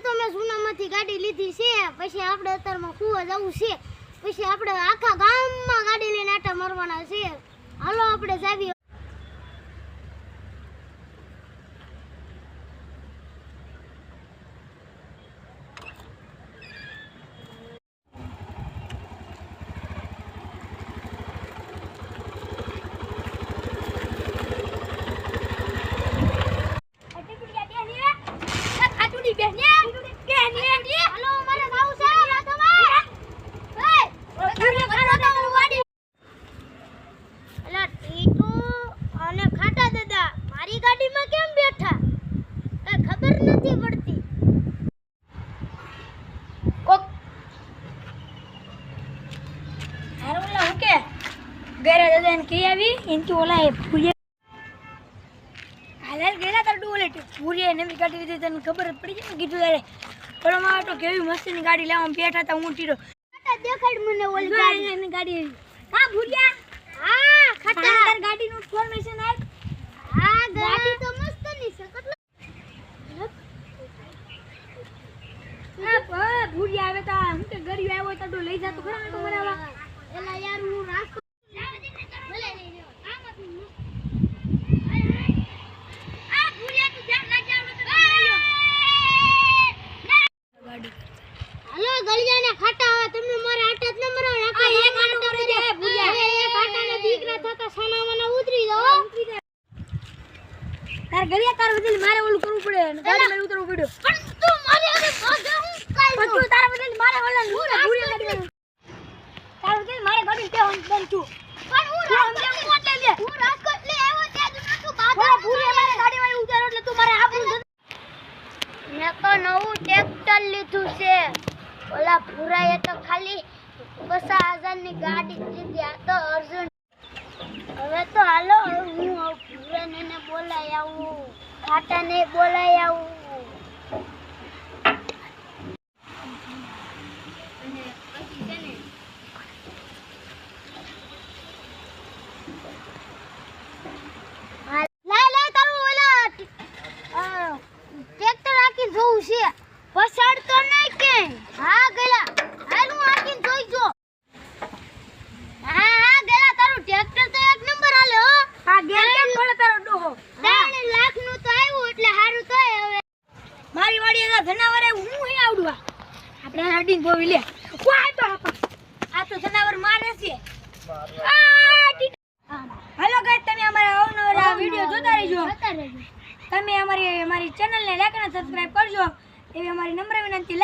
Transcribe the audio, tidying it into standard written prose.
તો મેં સુનામાંથી ગાડી લીધી છે, પછી આપણે અત્યારમાં કુવા જવું છે, પછી આપણે આખા ગામમાં ગાડી લઈને આટા મારવાના છે. હાલો આપણે જાવીએ. ખબર પડી જાય કીધું તારે પણ અમારે તો કેવી મસ્તીની ગાડી લેવામાં બેઠા હતા. હું ટીરો દેખાડ મને ઓલી ગાડી. હા ભૂરિયા, હા ખાટા તાર ગાડીનું ઇન્ફોર્મેશન આપ. હા ગાડી તો મસ્ત ની છે. ભૂરિયા આવે તો હું કે ગરીબ આવ્યો તો લઈ જાતો ખરા તો મરાવા. એલા યાર હું રાસ્તો હાલો ગળિયાને ખાટા આવે તમે મારા આટા જ ન મરાવ. નાખો એક આટો કરી દે ભૂરિયા. એક આટાને દીકરા થતા સાનામાના ઉતરી જાઓ. તાર ગળિયા તાર બદલ મારે ઓલું કરવું પડે ને ગાડી માં ઉતરવું પડ્યું. પણ તું મારી આગળ ભાગે હું કાઈ પણ તું તાર બદલ મારે ઓલા ભૂરિયા ગાડી તાર બદલ મારે ગાડી તે હું બન તું. પણ હું રાજકોટ લે હું રાજકોટ લે આવ્યો ત્યાં જ નાખું બાધા. ભૂરિયા મારે ગાડી માં ઉતારો એટલે તું મારે આપણું મેં તો નવું ટ્રેક્ટર લીધું છે. ઓલા ભૂરાએ તો ખાલી 50,000 ની ગાડી લીધી. આ તો અર્જુન. હવે તો હાલો હું ભૂરાને બોલાઈ આવું, ખાટાને બોલાઈ આવું. ટ્રેક્ટર આખી જોઉં છે. પછાડતો નહીં કે હા ગેલા હાલ હું આખી જોઈ જો. હા ગેલા તારું ટ્રેક્ટર તો એક નંબર હાલે હો. હા ગેર કેમ પડે તારો ડોહો. 3 લાખ નું તો આવ્યું એટલે સારું થાય. હવે મારી વાડી એના જનાવર હું હે આવડવા આપણે હાડીને બોવી લે. કોઈ તો આ તો જનાવર મારે છે. હેલો ગાઈસ, તમે અમારા અવનવરા વિડિયો જોતા રહેજો. તમે અમારી ચેનલને લાઈક અને સબસ્ક્રાઇબ કરજો એવી અમારી નમ્ર વિનંતી.